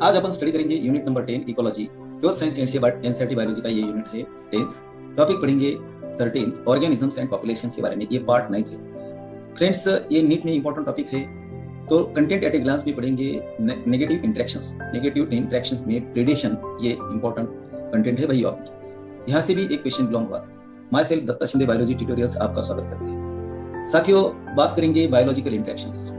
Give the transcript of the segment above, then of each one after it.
आज अपन स्टडी करेंगे unit number 10 ecology, 12th science NCERT biology का ये यूनिट है 10th। टॉपिक पढ़ेंगे 13 ऑर्गेनिजम्स एंड पॉपुलेशन के बारे में, ये पार्ट 9 है। फ्रेंड्स, ये नीट में इंपॉर्टेंट टॉपिक है, तो कंटेंट एट ए ग्लांस भी पढ़ेंगे। नेगेटिव इंटरेक्शंस में प्रेडेशन, ये इंपॉर्टेंट कंटेंट है भाई। आप यहाँ से भी एक क्वेश्चन बिलोंग हुआ। Myself Datta Shinde biology tutorials आपका स्वागत करते हैं। साथियों, बात करेंगे बायोलॉजिकल इंटरेक्शंस।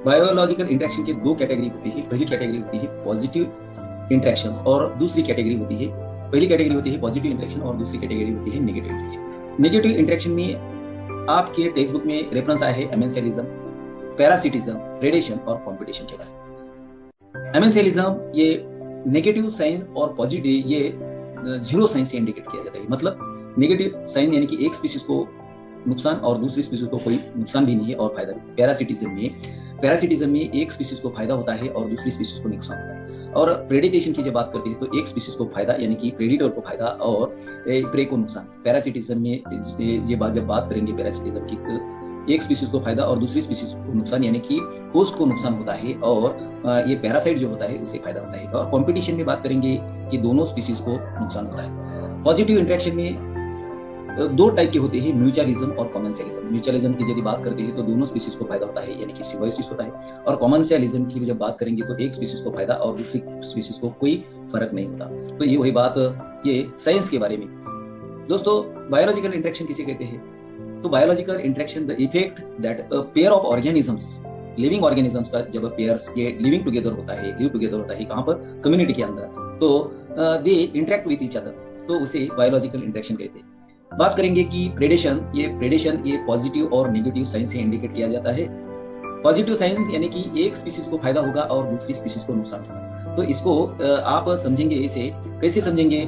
बायोलॉजिकल इंटरेक्शन की दो कैटेगरी होती है। पहली कैटेगरी होती है पॉजिटिव इंटरेक्शंस और दूसरी कैटेगरी होती है, पहली कैटेगरी होती है पॉजिटिव इंटरेक्शन और दूसरी कैटेगरी होती है नेगेटिव इंटरेक्शन। नेगेटिव इंटरेक्शन में आपके टेक्स्ट बुक में रेफरेंस आया है एमेंसेलिज्म, पैरासिटिज्म, रेडिएशन और कॉम्पिटिशन के बारे में। एमेंसेलिज्म ये नेगेटिव साइन और पॉजिटिव ये जीरो साइन से इंडिकेट किया जाता है। मतलब नेगेटिव साइन यानी कि एक स्पीशीज को नुकसान और दूसरी स्पीशीज को कोई नुकसान भी नहीं है और फायदा भी। पैरासिटिज्म में एक स्पीशीज को फायदा होता है और दूसरी स्पीशीज को नुकसान होता है। और प्रेडिटेशन की जब बात करते हैं तो एक स्पीशीज को फायदा यानी कि प्रेडिटर को फायदा और प्रे को नुकसान। पैरासिटिज्म में ये जब बात करेंगे पैरासिटिज्म की, तो एक स्पीशीज को फायदा और दूसरी स्पीशीज को नुकसान यानी कि होस्ट को नुकसान होता है और ये पैरासाइट जो होता है उससे फायदा होता है। और कॉम्पिटिशन में बात करेंगे कि दोनों स्पीशीज को नुकसान होता है। पॉजिटिव इंटरेक्शन में दो टाइप के होते हैं, म्यूचुअलिज्म और कॉमन्सेलिज्म। म्यूचुअलिज्म की यदि बात करते हैं तो दोनों स्पीशीज को फायदा होता है यानी कि सिम्बायोसिस होता है। और कॉमन्सेलिज्म की जब बात करेंगे तो एक स्पीशीज को फायदा और दूसरी स्पीशीज को कोई फर्क नहीं होता। तो ये वही बात ये साइंस के बारे में। दोस्तों, बायोलॉजिकल इंटरेक्शन किसे कहते हैं? तो biological interaction the effect that a pair of organisms, living organisms का जब पेयर्स ये लिव टुगेदर होता है कहाँ पर? कम्युनिटी के अंदर, तो they interact with each other, तो उसे बायोलॉजिकल इंटरेक्शन कहते हैं। बात करेंगे कि प्रेडेशन ये पॉजिटिव और नेगेटिव साइन से इंडिकेट किया जाता है। पॉजिटिव साइन यानी कि एक स्पीशीज को फायदा होगा और दूसरी स्पीशीज को नुकसान होगा। तो इसको आप समझेंगे, इसे कैसे समझेंगे?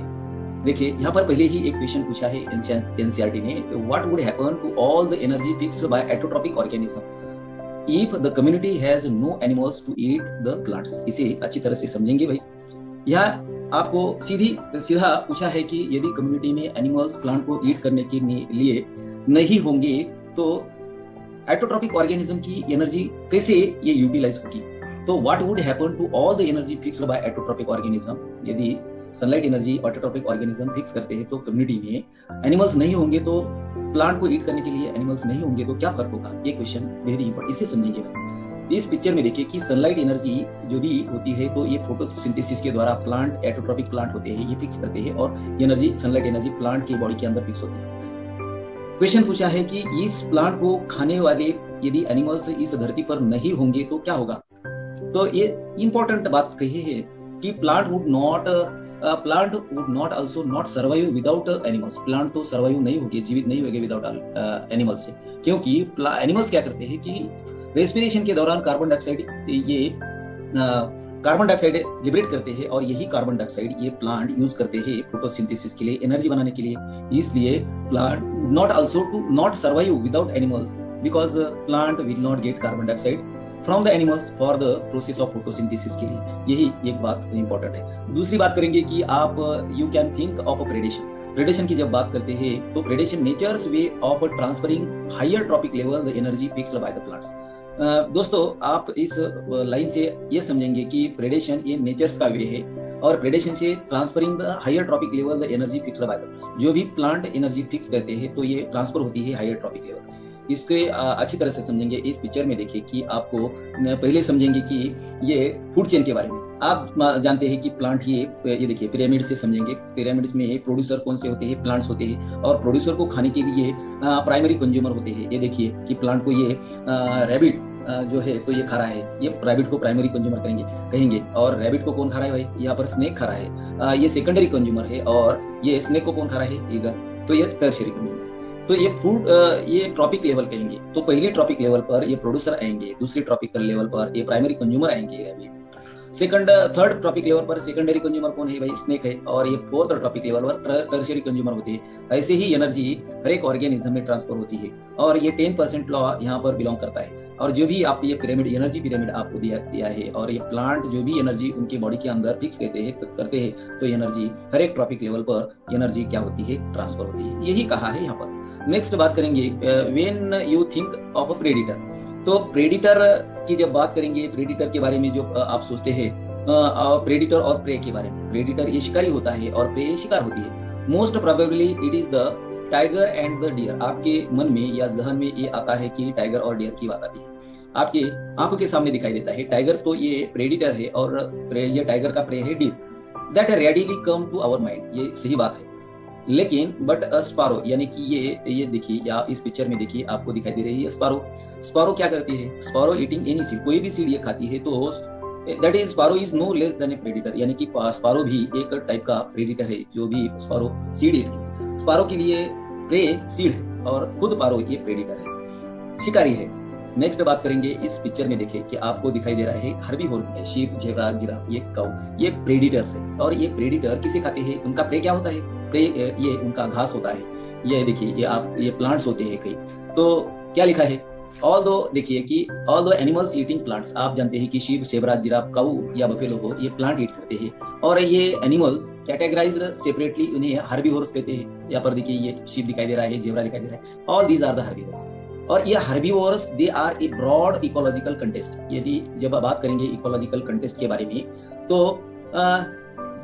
देखिए, यहाँ पर पहले ही एक क्वेश्चन पूछा है एनसीईआरटी ने, what would happen to all the energy fixed by autotrophic organism if the community has no animals to eat the plants. इसे अच्छी तरह से समझेंगे भाई। यह आपको सीधा पूछा है कि यदि कम्युनिटी में एनिमल्स प्लांट को ईट करने के लिए नहीं होंगे तो एटोट्रॉपिक ऑर्गेनिज्म की एनर्जी कैसे ये यूटिलाइज होगी? तो what would happen to all the energy fixed by autotrophic organism. यदि sunlight energy autotrophic organism fix करते हैं तो कम्युनिटी में एनिमल्स नहीं होंगे, तो प्लांट को ईट करने के लिए एनिमल्स नहीं होंगे तो क्या फर्क होगा? ये क्वेश्चन वेरी इंपॉर्टेंट, इसे समझेंगे भाई। इस पिक्चर में देखिए कि सनलाइट एनर्जी जो भी होती है तो ये फोटोसिंथेसिस के द्वारा प्लांट, एटोट्रॉपिक प्लांट होते हैं, ये फिक्स करते हैं और एनर्जी, सनलाइट एनर्जी प्लांट की बॉडी के अंदर फिक्स होती है। क्वेश्चन पूछा है कि इस प्लांट को खाने वाले यदि एनिमल्स इस धरती पर नहीं होंगे तो क्या होगा? तो ये इंपॉर्टेंट बात कही है कि plant would not also not survive without animals. Plant तो सर्वाइव नहीं होंगे, जीवित नहीं होंगे विदाउट एनिमल्स से, क्योंकि एनिमल्स क्या करते हैं कि रेस्पिरेशन के दौरान कार्बन डाइऑक्साइड लिबरेट करते हैं और यही कार्बन डाइऑक्साइड ये प्लांट यूज करते हैं फोटोसिंथेसिस के लिए, एनर्जी बनाने के लिए। इसलिए plant not also to not survive without animals because plant will not get carbon dioxide from the animals for the process of photosynthesis के लिए। यही एक बात इंपॉर्टेंट है। दूसरी बात करेंगे कि आप you can think of predation. Predation की जब बात करते हैं तो predation nature's way of transferring higher trophic level the energy fixed by the plants. दोस्तों, आप इस लाइन से ये समझेंगे कि प्रेडेशन ये नेचर्स का वे है और प्रेडेशन से transferring the higher trophic level the energy fixed by the, जो भी प्लांट एनर्जी फिक्स करते हैं तो ये ट्रांसफर होती है हायर ट्रॉपिक लेवल। इसके अच्छी तरह से समझेंगे। इस पिक्चर में देखिए कि आपको पहले समझेंगे कि ये फूड चेन के बारे में। आप जानते हैं कि प्लांट ये देखिए पिरामिड से समझेंगे। पिरामिड्स में प्रोड्यूसर कौन से होते हैं? प्लांट्स होते हैं और प्रोड्यूसर को खाने के लिए प्राइमरी कंज्यूमर होते हैं। ये देखिए कि प्लांट को ये रैबिट जो है तो ये खा रहा है, ये रैबिट को प्राइमरी कंज्यूमर कहेंगे। और रैबिट को कौन खा रहा है भाई? यहाँ पर स्नेक खा रहा है, ये सेकेंडरी कंज्यूमर है। और ये स्नेक को कौन खा रहा है? ईगल, तो ये टर्शियरी कंज्यूमर। तो ये फूड ये ट्रॉपिक लेवल कहेंगे। तो पहले ट्रॉपिक लेवल पर ये प्रोड्यूसर आएंगे, दूसरी ट्रॉपिकल लेवल पर ये प्राइमरी कंज्यूमर आएंगे, थर्ड ट्रॉपिक लेवल पर सेकेंडरी कंज्यूमर कौन है भाई? स्नेक है। और ये फोर्थ ट्रॉपिक लेवल पर टर्शियरी कंज्यूमर होते हैं। ऐसे ही एनर्जी हर एक ऑर्गेनिज्म में ट्रांसफर होती है और ये 10% लॉ यहाँ पर बिलोंग करता है। और जो भी आप ये एनर्जी पिरामिड आपको दिया है और ये प्लांट जो भी एनर्जी उनके बॉडी के अंदर फिक्स करते हैं तो एनर्जी हर एक ट्रॉपिक लेवल पर एनर्जी क्या होती है? ट्रांसफर होती है। यही कहा है यहाँ पर। नेक्स्ट बात करेंगे when you think of a predator. तो प्रेडिटर की जब बात करेंगे, प्रेडिटर के बारे में जो आप सोचते हैं प्रेडिटर और प्रे के बारे में। प्रेडिटर ये शिकारी होता है और प्रे ये शिकार होती है। Most probably it is the tiger and the deer. आपके मन में या जहन में ये आता है कि टाइगर और डियर की बात आती है, आपके आंखों के सामने दिखाई देता है। टाइगर तो ये प्रेडिटर है और ये टाइगर का प्रे है deer. That readily come to our mind, ये सही बात है। लेकिन बट स्पारो, यानी कि ये देखिए, या इस पिक्चर में देखिए आपको दिखाई दे रही है स्पारो। स्पारो क्या करती है? स्पारो ईटिंग एनी सीड, कोई भी सीड ये खाती है। तो that is sparrow is no less than a predator, यानी कि स्पारो भी एक टाइप का प्रेडिटर है जो भी स्पारो सीड ईट है। स्पारो के लिए प्रे सीड है और खुद पारो ये प्रेडिटर है, शिकारी है। नेक्स्ट बात करेंगे, इस पिक्चर में देखिए कि आपको दिखाई दे रहा है हर्बीवोर है, शीप, जेब्रा, जिराफ, ये काऊ, ये प्रेडिटर्स है। और ये प्रेडिटर किसे खाते हैं? उनका प्रे क्या होता है? प्रे ये उनका घास होता है। ये देखिए, ये प्लांट्स होते हैं कई। तो क्या लिखा है? ऑल्दो देखिए कि ऑल्दो एनिमल्स ईटिंग प्लांट्स, आप जानते हैं कि शीप, जेब्रा, जिराफ, काऊ या बफेलो हो, ये प्लांट ईट करते हैं। और ये एनिमल्स कैटेगराइज्ड सेपरेटली, उन्हें हर्बीवोर्स कहते हैं। यहाँ पर देखिए ये शीप दिखाई दे रहा है, जेब्रा दिखाई दे रहा है, all these are the herbivores. और ये herbivores they are a broad ecological contest. यदि जब बात करेंगे इकोलॉजिकल कंटेस्ट के बारे में, तो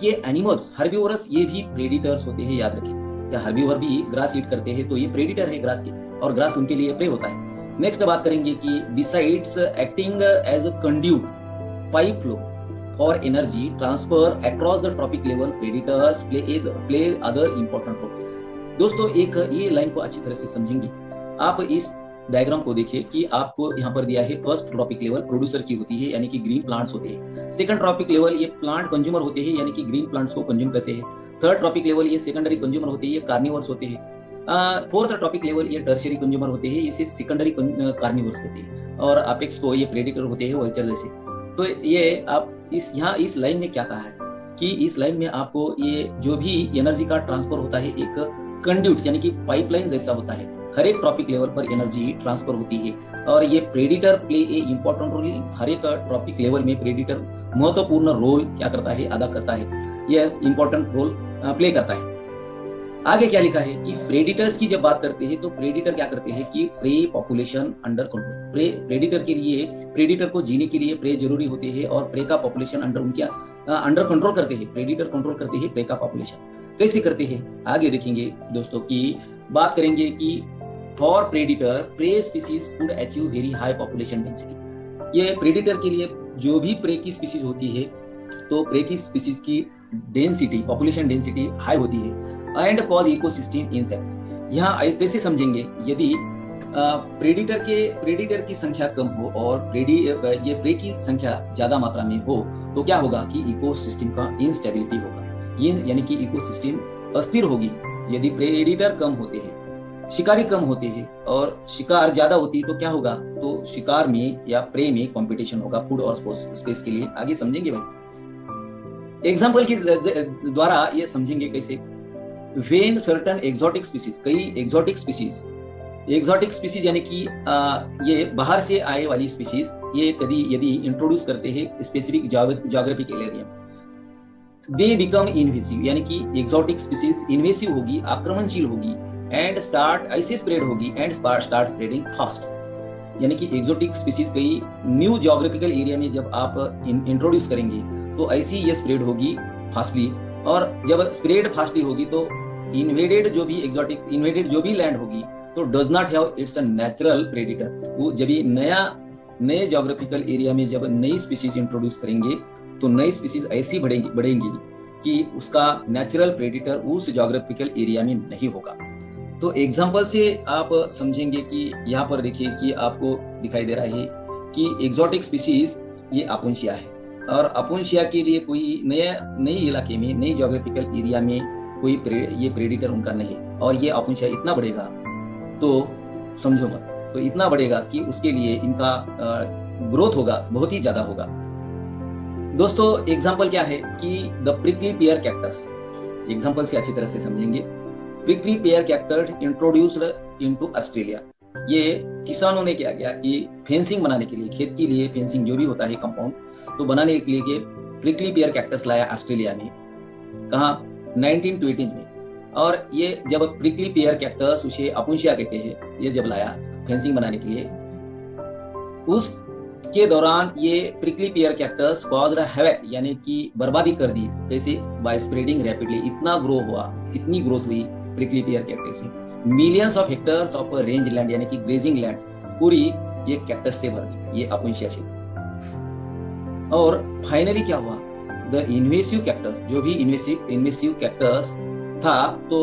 ये एनिमल्स हर्बीवोरस ये भी प्रेडिटर्स होते हैं, याद रखें। या हर्बीवोर भी ग्रास ईट करते हैं, तो ये प्रेडिटर है ग्रास के, और ग्रास उनके लिए प्रे होता है। नेक्स्ट बात करेंगे कि besides acting as a conduit, pipe flow और energy transfer across the trophic level, predators play other important role. दोस्तों एक ये लाइन को अच्छी तरह से समझेंगे आप। इस डायग्राम को देखिए कि आपको यहाँ पर दिया है फर्स्ट ट्रॉपिक लेवल प्रोड्यूसर की होती है, यानी कि ग्रीन प्लांट्स होते हैं। सेकंड ट्रॉपिक लेवल ये प्लांट कंज्यूमर होते हैं, यानी कि ग्रीन प्लांट्स को कंज्यूम करते हैं। थर्ड ट्रॉपिक लेवल ये सेकेंडरी कंज्यूमर होते हैं, ये कार्निवर्स होते हैं। फोर्थ टॉपिक लेवल ये टर्शियरी कंज्यूमर होते हैं, इसे सेकेंडरी कार्निवर्स कहते हैं। और अपेक्स को ये प्रेडिटर होते हैं, वल्चर जैसे। तो ये आप इस लाइन में क्या कहा है कि इस लाइन में आपको ये जो भी एनर्जी का ट्रांसफर होता है एक कंड्यूट यानी कि पाइपलाइन जैसा होता है। हर एक ट्रॉपिक लेवल पर एनर्जी ट्रांसफर होती है और ये predator play a important role. हर एक ट्रॉपिक लेवल में प्रेडिटर महत्वपूर्ण रोल क्या करता है? अदा करता है, यह इंपॉर्टेंट रोल प्ले करता है। आगे क्या लिखा है कि प्रेडिटर्स की जब बात करते हैं तो प्रेडिटर क्या करते हैं कि pray population under control. Predator के लिए, प्रेडिटर को जीने के लिए प्रे जरूरी होते हैं और प्रे का पॉपुलेशन अंडर कंट्रोल करते हैं। प्रेडिटर कंट्रोल करते हैं प्रे का पॉपुलेशन। कैसे करते हैं आगे देखेंगे दोस्तों की बात करेंगे कि for predator prey species could achieve very high population density. ये प्रेडिटर के लिए जो भी प्रे की स्पीसीज होती है तो प्रे की स्पीसीज की डेंसिटी, पॉपुलेशन डेंसिटी हाई होती है एंड कॉज इकोसिस्टम इंसेक्ट। यहाँ कैसे समझेंगे? यदि प्रेडिटर की संख्या कम हो और ये प्रे की संख्या ज्यादा मात्रा में हो तो क्या होगा कि इकोसिस्टम का इंस्टेबिलिटी होगा। ये यानी कि इकोसिस्टम अस्थिर होगी। यदि प्रेडिटर कम होते हैं, शिकारी कम होते हैं और शिकार ज्यादा होती है तो क्या होगा? तो शिकार में या प्रे में कंपटीशन होगा फूड और स्पेस के लिए। आगे समझेंगे भाई, एग्जांपल के द्वारा ये समझेंगे कैसे। वेन सर्टन एक्सोटिक स्पीसीज, कई एक्सोटिक स्पीसीज यानी कि ये बाहर से आए वाली स्पीसीज, ये यदि इंट्रोड्यूस करते हैं specific geographical area, they become invasive, यानी कि एक्सोटिक स्पीसीज इन्वेसिव होगी, आक्रमणशील होगी एंड स्टार्ट ऐसे स्प्रेड होगी एंड स्टार्ट स्प्रेडिंग फास्ट। यानी कि एक्सोटिक स्पीसीज कई न्यू ज्योग्राफिकल एरिया में जब आप इंट्रोड्यूस करेंगे तो ऐसी ये स्प्रेड होगी फास्टली, और जब स्प्रेड फास्टली होगी तो इन्वेडेड जो भी लैंड होगी तो does not have it's a natural predator. वो जब नए ज्योग्राफिकल एरिया में जब नई स्पीसीज इंट्रोड्यूस करेंगे तो नई स्पीसीज ऐसी बढ़ेंगी कि उसका नेचुरल प्रेडिटर उस ज्योग्राफिकल एरिया में नहीं होगा। तो एग्जांपल से आप समझेंगे कि यहाँ पर देखिए कि आपको दिखाई दे रहा है कि एक्सोटिक स्पीसीज ये अपुंशिया है, और अपुंशिया के लिए कोई नए इलाके में, नई ज्योग्राफिकल एरिया में कोई ये प्रेडिटर उनका नहीं, और ये अपुंशिया इतना बढ़ेगा तो समझो मत, तो इतना बढ़ेगा कि उसके लिए इनका ग्रोथ होगा, बहुत ही ज्यादा होगा। दोस्तों एग्जांपल क्या है कि the prickly pair cactus, example से अच्छी तरह से समझेंगे। Prickly pair cactus introduced into Australia. ये किसानों ने क्या किया कि फेंसिंग बनाने के लिए, खेत के लिए फेंसिंग जो भी होता है कंपाउंड, तो बनाने के लिए प्रिकली पेयर कैक्टस लाया ऑस्ट्रेलिया में। कहाँ? 1920 में। और ये जब प्रिकली पेयर कैक्टस, उसे अपुंशिया कहते हैं, ये जब लाया फेंसिंग बनाने के लिए, उस के दौरान ये प्रिकली पियर कैक्टस कॉज्ड हैवक, यानी कि बर्बादी कर दी। कैसे? बाय स्प्रेडिंग रैपिडली, इतना ग्रो हुआ, इतनी ग्रोथ हुई प्रिकली पियर कैक्टस से। Millions of hectares of range land, यानी कि ग्रेजिंग लैंड पूरी ये कैक्टस से भर गई, ये अपुंशिया से। और फाइनली क्या हुआ? द इन्वेसिव कैक्टस, जो भी इन्वेसिव कैक्टस था, तो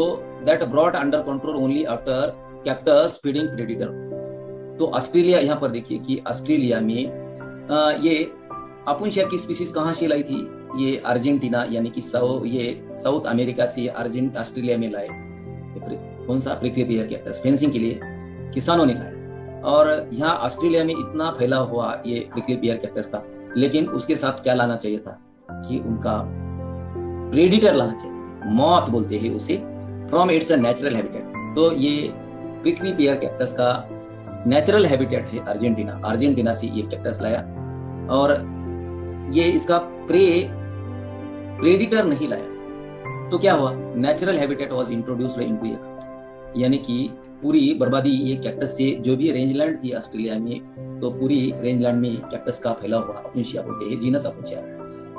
that brought under control only after cactus feeding predator. तो ऑस्ट्रेलिया, यहाँ पर देखिए कि ऑस्ट्रेलिया में ये अपुंशिया की स्पीशीज कहाँ से लाई थी? ये अर्जेंटीना, यानी कि साउथ अमेरिका से ऑस्ट्रेलिया में लाए। कौन सा? प्रिकली पियर कैक्टस फेंसिंग के लिए किसानों ने लाया। और यहाँ ऑस्ट्रेलिया में इतना फैला हुआ ये प्रिकली पियर कैक्टस था, लेकिन उसके साथ क्या लाना चाहिए था कि उनका प्रेडिटर लाना चाहिए, मॉथ बोलते हैं उसे, फ्रॉम इट्स नेचुरल हैबिटेट। तो ये प्रिकली पियर कैक्टस का नेचुरल हैबिटेट है अर्जेंटीना से ये कैक्टस लाया, और ये इसका प्रेडिटर नहीं लाया। तो क्या हुआ? Natural habitat was introduced into a country, यानी कि पूरी बर्बादी ये कैक्टस से, जो भी रेंजलैंड थी ऑस्ट्रेलिया में, तो पूरी रेंजलैंड में कैक्टस का फैला हुआ अपुंशिया बोलते हैं, जीनस अपुंशिया।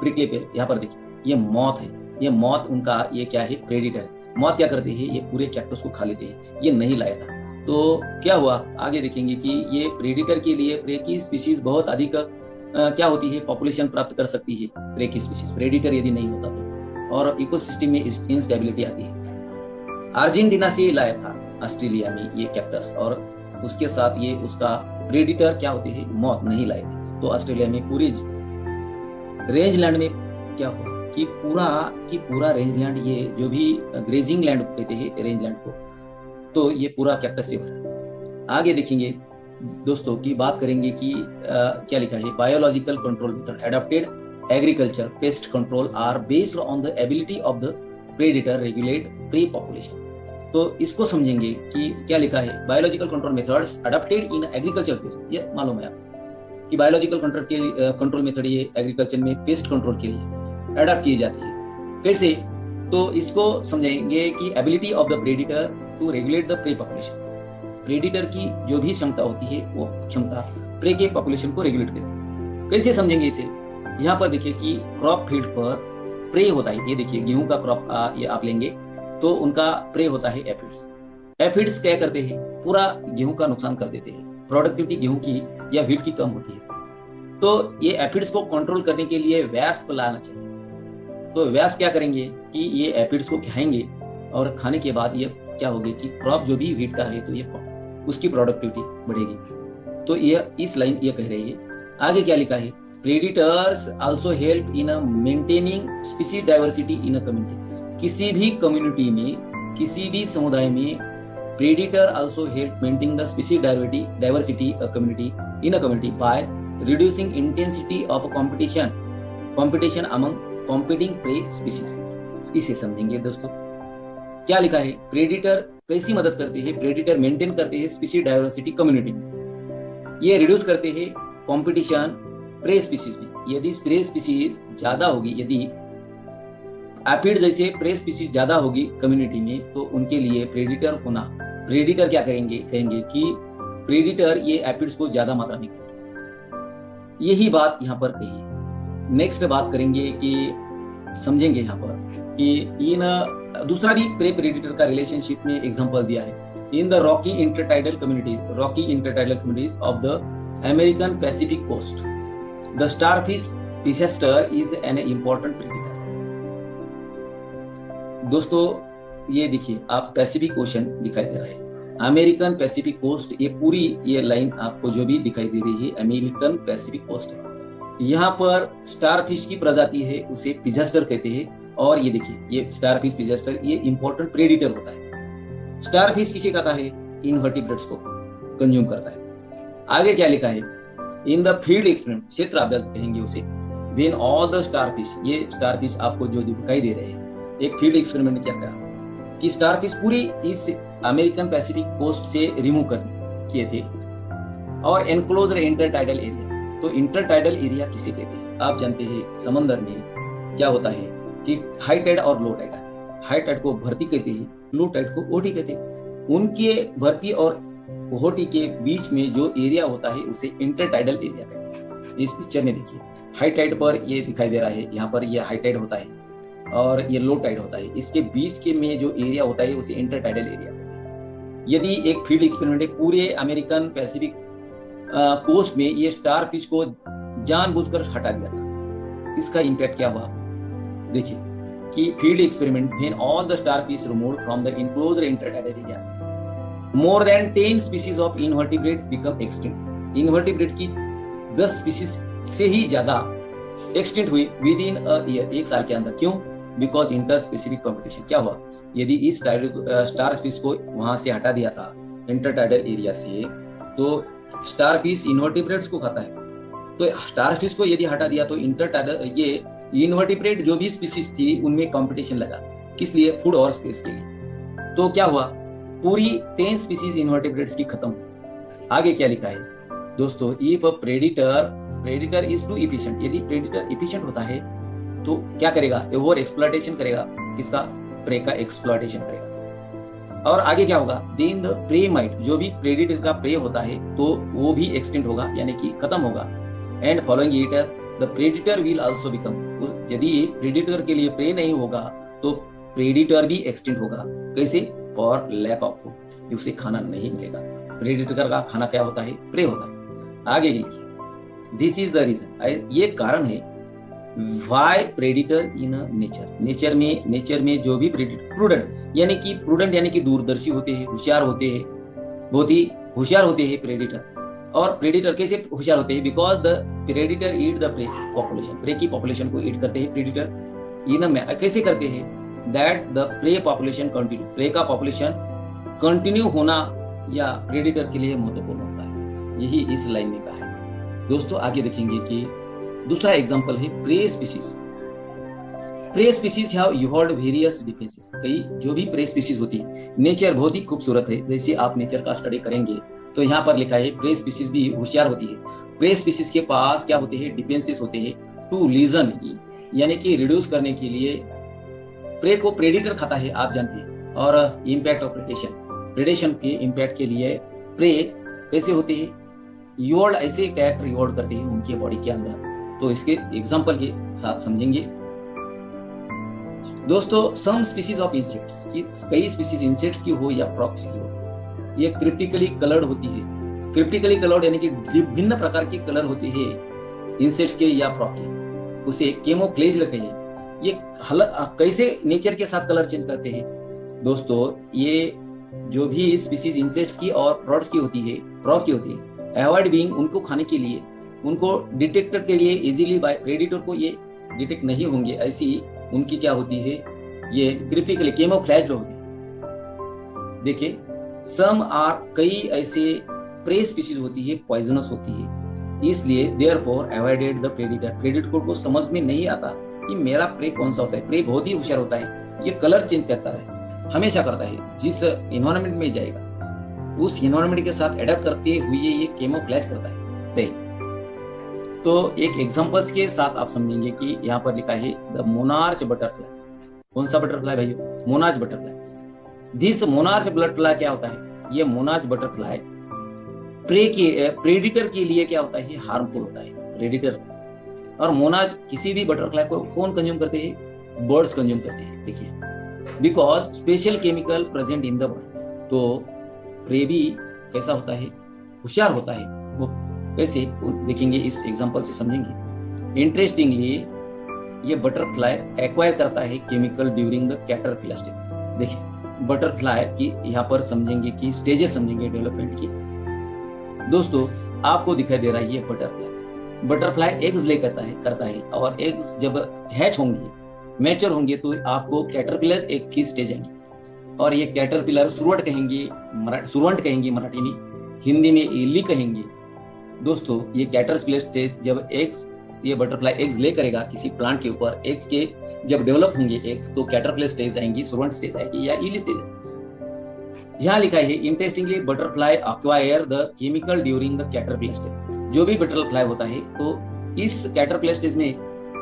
प्रिकली पे यहाँ पर देखिए ये मॉथ है, ये मॉथ उनका ये क्या है? प्रेडिटर है। मॉथ क्या करते हैं? ये पूरे कैक्टस को खा लेते हैं, ये नहीं लाया था। तो क्या हुआ? आगे देखेंगे कि ये प्रेडिटर के लिए प्रे की स्पीशीज बहुत अधिक क्या होती है? पॉपुलेशन प्राप्त कर सकती है प्रे की स्पीशीज, प्रेडिटर यदि नहीं होता तो, और इकोसिस्टम में इंस्टेबिलिटी आती है। अर्जेंटीना से लाया था ऑस्ट्रेलिया में ये कैक्टस, और उसके साथ ये उसका प्रेडिटर क्या होते हैं? मॉथ नहीं लाए थे। तो ऑस्ट्रेलिया में पूरे रेंजलैंड में क्या हुआ कि पूरा रेंजलैंड, ये जो भी ग्रेजिंग लैंड कहते हैं रेंजलैंड को, तो ये पूरा कैक्टस से भरा। आगे देखेंगे दोस्तों की बात करेंगे कि क्या लिखा है? Biological control method adopted agriculture pest control are based on the ability of the predator regulate prey population. तो इसको समझेंगे कि क्या लिखा है? Biological control methods adopted in agriculture pest, ये मालूम है आपको कि बायोलॉजिकल कंट्रोल मेथड ये एग्रीकल्चर में पेस्ट कंट्रोल के लिए अडॉप्ट की जाती है। कैसे? तो इसको समझेंगे कि ability of the predator to regulate the prey population. Predator की जो भी क्षमता होती है, वो क्षमता प्रे के पॉपुलेशन को रेगुलेट करती है। कैसे समझेंगे इसे? यहाँ पर देखिए कि क्रॉप फील्ड पर प्रे होता है। ये देखिए गेहूं का क्रॉप ये आप लेंगे तो उनका प्रे होता है एफिड्स। एफिड्स क्या करते हैं? पूरा गेहूं का नुकसान कर देते हैं, प्रोडक्टिविटी गेहूं की या व्हीट की कम होती है। तो ये एफिड्स को कंट्रोल करने के लिए वैस्प लाना चाहिए। तो वैस्प क्या करेंगे कि ये एफिड्स को खाएंगे, और खाने के बाद ये क्या होगी कि क्रॉप जो भी व्हीट का है, तो ये उसकी प्रोडक्टिविटी बढ़ेगी। तो ये इस लाइन ये कह रही है। आगे क्या लिखा है? Predators also help in maintaining species diversity in a community. किसी भी कम्युनिटी में, किसी भी समुदाय में predator also help maintain the species diversity in a community by reducing intensity of competition among competing prey species. इसे समझेंगे दोस्तों। क्या लिखा है? प्रेडिटर कैसी मदद करते हैं? प्रेडिटर मेंटेन करते हैं स्पीशीज डाइवर्सिटी कम्युनिटी में, ये रिड्यूस करते हैं कंपटीशन प्रे स्पीशीज में। यदि प्रे स्पीशीज ज्यादा होगी, यदि एफिड जैसे प्रे स्पीशीज ज्यादा होगी कम्युनिटी में, तो उनके लिए प्रेडिटर क्या कहेंगे कि प्रेडिटर ये एफिड्स को ज्यादा मात्रा में खाएंगे। यही बात यहाँ पर कही है। नेक्स्ट बात करेंगे कि समझेंगे यहाँ पर कि इन दूसरा भी प्रे प्रेडिटर का रिलेशनशिप में एग्जांपल दिया है। In the rocky intertidal communities of the American Pacific coast, the starfish Pisaster is an important predator. दोस्तों ये देखिए, आप पैसिफिक ओशन दिखाई दे रहा है, अमेरिकन पैसिफिक कोस्ट, ये पूरी ये लाइन आपको जो भी दिखाई दे रही है अमेरिकन पैसिफिक कोस्ट है। यहाँ पर स्टारफिश की प्रजाति है, उसे पिजेस्टर कहते हैं। और ये देखिए, ये स्टारफिश पिजेस्टर ये इंपॉर्टेंट प्रेडिटर होता है। स्टारफिश किसे खाता है? इनवर्टिब्रेट्स को कंज्यूम करता है। आगे क्या लिखा है? इन द फील्ड एक्सपेरिमेंट, क्षेत्र अभ्यास कहेंगे उसे, व्हेन ऑल द स्टारफिश, ये स्टारफिश आपको जो दिखाई दे रहे हैं, एक फील्ड एक्सपेरिमेंट ने क्या कहा कि स्टारफिश पूरी इस अमेरिकन पैसिफिक कोस्ट से रिमूव किए थे और एनक्लोज्ड इंटरटाइडल एरिया। तो इंटरटाइडल एरिया किसे कहते हैं? आप जानते हैं समंदर में क्या होता है कि हाई टाइड और लो टाइड। हाई टाइड को भर्ती कहते हैं, लो टाइड को ओटी कहते हैं। उनके भर्ती और ओटी के बीच में जो एरिया होता है उसे इंटरटाइडल एरिया कहते हैं। इस पिक्चर में देखिए हाई टाइड पर ये दिखाई दे रहा है, यहाँ पर ये हाई टाइड होता है और ये लो टाइड होता है। इसके बीच के में जो एरिया होता है उसे इंटर टाइडल एरिया कहते हैं। यदि एक फील्ड एक्सपेरिमेंट पूरे अमेरिकन पैसिफिक कोस्ट में ये स्टार फिश को जानबूझकर हटा दिया था, इसका इम्पैक्ट क्या हुआ देखिए कि field experiment when all the star fish removed from the enclosed intertidal area more than 10 species of invertebrates become extinct. Invertebrate की 10 स्पीशीज से ही ज्यादा एक्सटिंक्ट हुई विद इन अ ईयर, एक साल के अंदर। क्यों? Because inter specific competition. क्या हुआ? यदि इस स्टार फिश को वहां से हटा दिया था इंटरटाइडल एरिया से, तो स्टार फिश इनवर्टिब्रेट्स को खाता है, तो स्टार फिश को यदि हटा दिया तो इंटरटाइडल ये इनवर्टिब्रेट जो भी स्पीशीज थी उनमें कंपटीशन लगा, किस लिए? फूड और स्पेस के लिए। तो क्या हुआ? पूरी 10 स्पीशीज इनवर्टिब्रेट्स की खत्म। आगे क्या लिखा है दोस्तों? If predator is too efficient, यदि प्रेडिटर इफिशिएंट होता है तो क्या करेगा? ओवर एक्सप्लॉइटेशन करेगा, किसका? प्रे का एक्सप्लॉइटेशन करेगा। और आगे क्या होगा? देन द प्रे माइट, जो भी प्रेडिटर का प्रे होता है तो वो भी एक्सटिंक्ट होगा, यानी कि खत्म होगा। And following it the predator will also become, यदि प्रेडिटर के लिए प्रे नहीं होगा तो प्रेडिटर भी एक्सटिंक्ट होगा। कैसे? फॉर लैक ऑफ फूड, उसे खाना नहीं मिलेगा। प्रेडिटर का खाना क्या होता है? प्रे होता है। आगे लिखिए, दिस इज द रीजन, ये कारण है वाई प्रेडिटर इन नेचर में जो भी प्रेडिटर प्रूडेंट यानी कि दूरदर्शी होते हैं, होशियार होते हैं, बहुत ही होशियार होते हैं प्रेडिटर। और प्रेडिटर कैसे होशियार होते हैं? Because the predator eat the prey population, prey की पॉपुलेशन को ईट करते हैं प्रेडिटर। इन कैसे करते हैं? That the prey population continue, prey का पॉपुलेशन कंटिन्यू होना या प्रेडिटर के लिए महत्वपूर्ण होता है। यही इस लाइन में कहा है। दोस्तों आगे देखेंगे कि दूसरा एग्जांपल है prey species. Prey species have evolved various defenses. कई जो भी प्रे स्पीशीज होती है, नेचर बहुत ही खूबसूरत है। जैसे आप नेचर का स्टडी करेंगे तो यहाँ पर लिखा है प्रे स्पीशीज भी होशियार होती है। प्रे स्पीशीज के पास क्या होते हैं? डिफेंसेस होते हैं टू लीजन, यानी कि रिड्यूस करने के लिए। प्रे को प्रेडिटर खाता है, आप जानते हैं। और इम्पैक्ट ऑफ प्रेडेशन के इम्पैक्ट के लिए प्रे कैसे होते हैं? इवॉल्व, ऐसे कैरेक्टर इवॉल्व करते हैं उनके बॉडी के अंदर। तो इसके एग्जांपल के साथ समझेंगे दोस्तों। सम स्पीशीज ऑफ इंसेक्ट्स, की कई स्पीशीज इंसेक्ट्स की हो या फ्रॉग्स की हो, ये क्रिप्टिकली कलर्ड होती है। क्रिप्टिकली कलर्ड यानी कि भिन्न प्रकार के कलर होते हैं इंसेक्ट्स के या फ्रॉग के, उसे कैमोफ्लेज कहते हैं। ये कैसे नेचर के साथ कलर चेंज करते हैं दोस्तों? ये जो भी स्पीशीज इंसेक्ट्स की और फ्रॉग्स की होती है, अवॉइड बीइंग, उनको खाने के लिए, उनको डिटेक्टर के लिए इजीली बाय प्रेडिटर को ये डिटेक्ट नहीं होंगे, ऐसी उनकी क्या होती है? ये क्रिप्टिकली कैमोफ्लेज होती है। देखिए सम आर, कई ऐसे प्रे स्पीशीज होती है पॉइजनस होती है, इसलिए therefore avoided the predator. Predator को समझ में नहीं आता कि मेरा प्रे कौन सा होता है। प्रे बहुत ही होशियार होता है, ये कलर चेंज करता है, हमेशा करता है। जिस इन्वायरमेंट में जाएगा उस इन्वायरमेंट के साथ एडेप्ट करते हुए ये कैमोफ्लेज करता है। तो एक एग्जांपल्स के साथ आप समझेंगे कि यहाँ पर लिखा है द मोनार्च बटरफ्लाई। कौन सा बटरफ्लाई भाइयों? Monarch butterfly. This monarch butterfly क्या होता है? ये मोनार्च बटरफ्लाई प्रेडिटर के लिए क्या होता है? हार्मफुल होता है प्रेडिटर। और मोनार्च किसी भी बटरफ्लाई को कौन कंज्यूम करते हैं? बर्ड्स कंज्यूम करते हैं। देखिए because special chemical present in the bird. तो प्रे भी कैसा होता है? होशियार होता है। वो कैसे देखेंगे, इस एग्जांपल से समझेंगे। इंटरेस्टिंगली ये बटरफ्लाई एक्वायर करता है chemical during the caterpillar stage. देखिए बटरफ्लाई की यहाँ पर समझेंगे कि स्टेजेस समझेंगे डेवलपमेंट की। दोस्तों आपको दिखाई दे रहा है ये बटरफ्लाई एग्स ले करता है और एग्स जब हैच होंगे, मैच्योर होंगे, तो आपको कैटरपिलर एक की स्टेज आएंगे। और ये कैटरपिलर सुरवंट कहेंगे मराठी में, हिंदी में इल्ली कहेंगे। दोस्तों ये कैटरपिलर स्टेज जब एग्स, ये बटरफ्लाई एग्स ले करेगा किसी प्लांट के ऊपर, एग्स के जब डेवलप होंगे एग्स, तो कैटरपिलर स्टेज आएंगी, सुरवंट स्टेज आएगी या इली स्टेज आएगी। यहाँ लिखा है interestingly butterfly acquire the chemical during the caterpillar stage. जो भी बटरफ्लाई होता है तो इस कैटरपिलर स्टेज में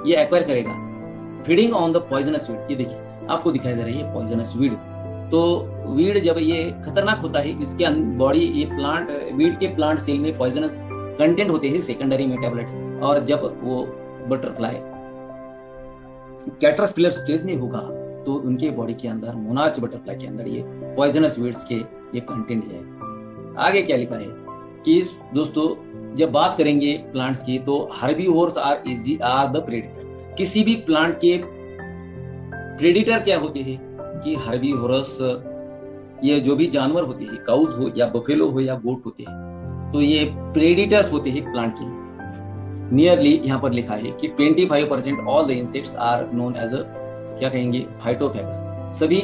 ये एक्वायर करेगा feeding on the poisonous weed. ये देखिए आपको दिखाई दे रही है पॉइजनस वीड। तो वीड जब ये खतरनाक होता है, इसके बॉडी, ये प्लांट वीड के प्लांट सेल में पॉइजनस कंटेंट होते हैं सेकेंडरी मेटाबोलाइट्स। और जब वो बटरफ्लाई कैटरपिलर स्टेज में होगा तो उनके बॉडी के अंदर, मोनार्च बटरफ्लाई के अंदर ये पॉइजनस वीड्स के ये कंटेंट जाएगा। आगे क्या लिखा है कि दोस्तों जब बात करेंगे प्लांट्स की तो हर्बीवोर्स आर द प्रेडेटर। किसी भी प्लांट के प्रेडेटर क्या होते हैं कि हर्बीवोरस, ये जो भी जानवर होते हैं, काउज हो या बफेलो हो या गोट होते हैं, तो ये प्रेडेटर्स होते हैं प्लांट के लिए। नियरली यहाँ पर लिखा है कि 25% all the insects are known as क्या कहेंगे, फाइटोफैगस। सभी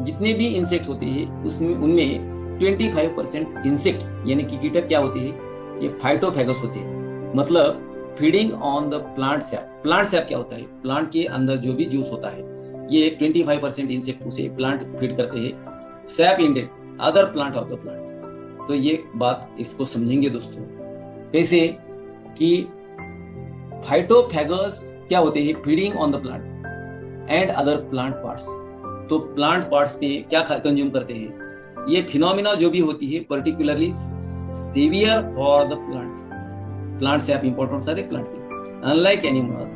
जितने भी इंसेक्ट्स होते हैं उसमें उनमें 25% इंसेक्ट्स यानी कि कीटक क्या होते हैं, ये फाइटोफैगस होते हैं। मतलब feeding on the plant SAP. Plant SAP क्या होता है, प्लांट के अंदर जो भी जूस होता है, ये 25% इंसेक्ट उसे प्लांट फीड करते हैं। SAP intake other plant of the plant. तो ये बात इसको समझेंगे दोस्तों कैसे कि फाइटोफैगस क्या होते हैं, feeding on the plant and other plant parts. तो प्लांट पार्ट्स पे क्या कंज्यूम करते हैं, ये फिनोमिना जो भी होती है particularly severe for the plants. Plant SAP important होता है प्लांट के लिए। Unlike animals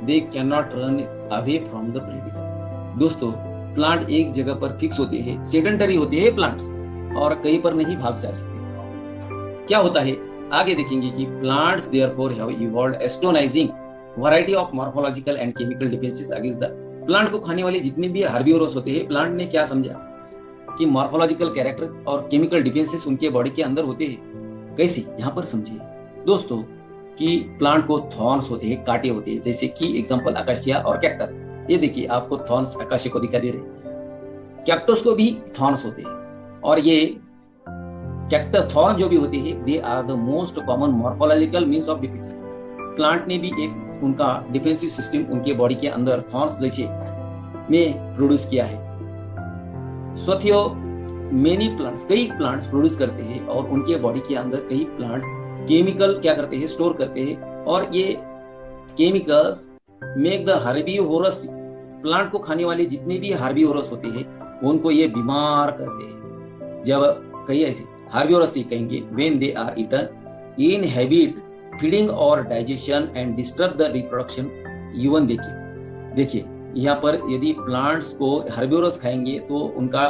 they can not run away from the predator. दोस्तों प्लांट एक जगह पर फिक्स होते हैं, सेडेंटरी होते हैं प्लांट्स, और कहीं पर नहीं भाग जा सकते। क्या होता है आगे देखेंगे कि plants therefore have evolved astonishing variety of morphological and chemical defences against the. Plant को खाने वाले जितने भी हर्बीवोरस होते हैं, प्लांट ने क्या समझा कि मॉर्फोलॉजिकल कैरेक्टर और केमिकल डिफेंसेस उनके बॉडी के अंदर होते हैं। कैसे, यहाँ पर समझिए दोस्तों कि प्लांट को थॉर्न्स होते हैं, कांटे होते हैं, जैसे कि एग्जांपल अकाशिया और कैक्टस। ये देखिए आपको थॉर्न्स अकाशिया को दिखा दे रहे हैं, कैक्टस को भी थॉर्न्स होते हैं। और ये कैक्टस थॉर्न जो भी होते हैं, they are the most common morphological means of defense. Plant ने भी एक उनका डिफेंसिव सिस्टम उनके बॉडी के अंदर थॉर्न्स जैसे में प्रोड्यूस किया है। साथियों मेनी प्लांट्स, कई प्लांट्स प्रोड्यूस करते हैं और उनके बॉडी के अंदर कई प्लांट्स केमिकल क्या करते हैं, स्टोर करते हैं। और ये chemicals make the herbivorous, plant को खाने वाले जितने भी हर्बीवोरस होते हैं उनको ये बीमार करते हैं। जब कई ऐसे हर्बीवोरस कहेंगे when they are eaten inhibit feeding और digestion and disturb the reproduction even. देखिए यहाँ पर यदि प्लांट्स को हर्बीवोरस खाएंगे तो उनका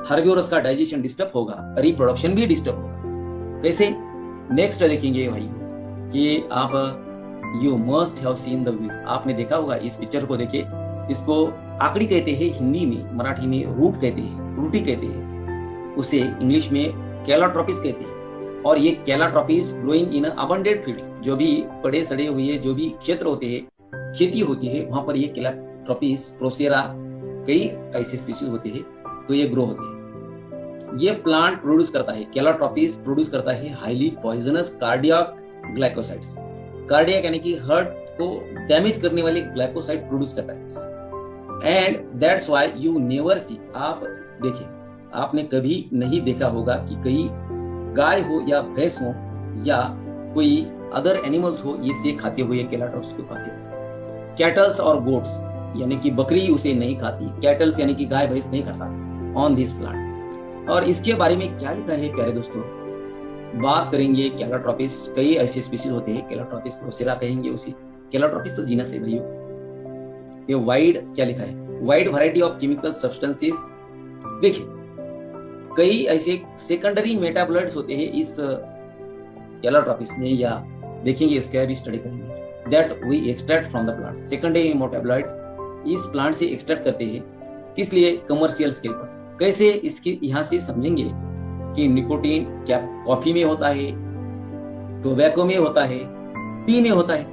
हर्बीवोरस का डाइजेशन डिस्टर्ब होगा, रिप्रोडक्शन भी डिस्टर्ब होगा। कैसे, नेक्स्ट देखेंगे भाई कि आप you must have seen the weed. आपने देखा होगा इस पिक्चर को, देखे इसको आकड़ी कहते हैं हिंदी में, मराठी में रूट कहते हैं, रूटी कहते हैं, उसे इंग्लिश में कैलाट्रोपिस कहते हैं। और ये कैलाट्रोपिस ग्रोइंग इन अबंडेंट फील्ड्स, जो भी पड़े सड़े हुए जो भी क्षेत्र होते हैं, खेती होती है, वहां पर ये कैलाट्रोपिस, प्रोसेरा, कई ऐसे स्पीशीज होते हैं, तो ये ग्रो होते हैं। ये प्लांट प्रोड्यूस करता है, कैलाट्रोपिस प्रोड्यूस करता है highly poisonous cardiac glycosides. Cardiac यानी कि हार्ट को डैमेज करने वाले ग्लाइकोसाइड प्रोड्यूस करता है। And that's why you never see, आप देखिए आपने कभी नहीं देखा होगा कि कई गाय हो या भैंस हो या कोई अदर एनिमल्स हो ये से खाते हुए कैलाट्रोपिस को खाते हो। कैटल्स और गोट्स यानी कि बकरी उसे नहीं खाती, कैटल्स यानी कि गाय भैंस नहीं खाता ऑन दिस प्लांट। और इसके बारे में क्या लिखा है प्यारे दोस्तों, बात करेंगे कैलाट्रोपिस, कई ऐसे स्पीशीज होते हैं, कैलाट्रोपिस प्रोसेरा कहेंगे उसे, कैलाट्रोपिस तो जीनस है भाइयों। ये वाइड क्या लिखा है, wide variety of chemical substances. देखिए कई ऐसे सेकेंडरी मेटाबोलाइट्स होते हैं इस कैलाट्रोपिस में, या देखेंगे इसका भी स्टडी करेंगे, that we extract from the plant. Secondary metabolites इस प्लांट से एक्सट्रैक्ट करते हैं, किस लिए, कमर्शियल स्केल पर। कैसे, इसके यहाँ से समझेंगे कि निकोटीन क्या कॉफी में होता है, टोबैको में होता है, टी में होता है।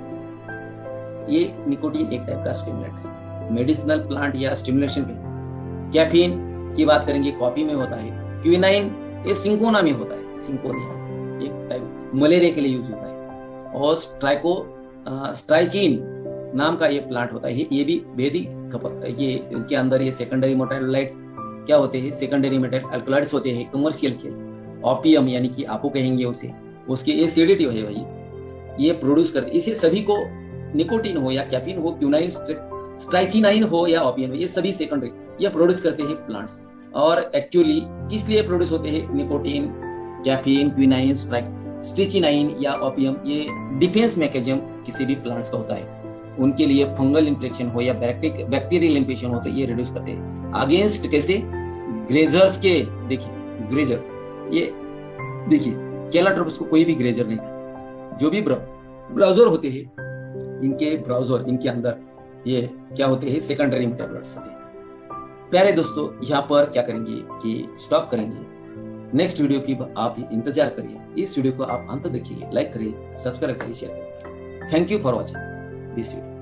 ये निकोटीन एक टाइप का स्टिमुलेंट है, मेडिसिनल प्लांट या स्टिमुलेशन के। कैफीन की बात करेंगे, कॉफी में होता है। क्विनाइन ये सिंकोना में होता है, सिंकोनिया एक टाइप मलेरिया के लिए यूज होता है। और स्ट्राइचिन नाम का ये प्लांट होता है, ये भी वैदिक खपत, ये इनके अंदर ये सेकेंडरी मेटाबोलाइट्स क्या होते हैं, सेकेंडरी मेटाबोलाइट्स होते हैं कमर्शियल के। ओपियम यानी कि आपको कहेंगे उसे, उसके एसिडिटी हो भाई, ये प्रोड्यूस करते। इसे सभी को निकोटीन हो या कैफीन हो, क्विनाइन, स्ट्राइचिनाइन हो या ओपियम हो, ये सभी सेकेंडरी ये प्रोड्यूस करते हैं प्लांट्स। और एक्चुअली किस लिए प्रोड्यूस होते हैं, निकोटीन, कैफीन, क्विनाइन, स्ट्रिचिनाइन या ओपियम, ये डिफेंस मैकेनिज्म किसी भी प्लांट्स का होता है। उनके लिए फंगल इन्फेक्शन हो या बैक्टीरियल इन्फेक्शन हो तो ये रिड्यूस करते हैं। अगेंस्ट कैसे ग्रेजर्स के, देखिए ग्रेजर, ये देखिए कैलाट्रोपस को कोई भी ग्रेजर नहीं था। जो भी ब्राउजर होते हैं, इनके अंदर ये क्या होते हैं, सेकेंडरी मेटाबोलाइट्स होते हैं। प्यारे दोस्तों, यहाँ पर क्या करेंगे कि स्टॉप करेंगे। नेक्स्ट वीडियो की आप इंतजार करिए। इस वीडियो को आप अंत देखिए, लाइक करिए, सब्सक्राइब करिए, शेयर करिए। Thank you for watching this video.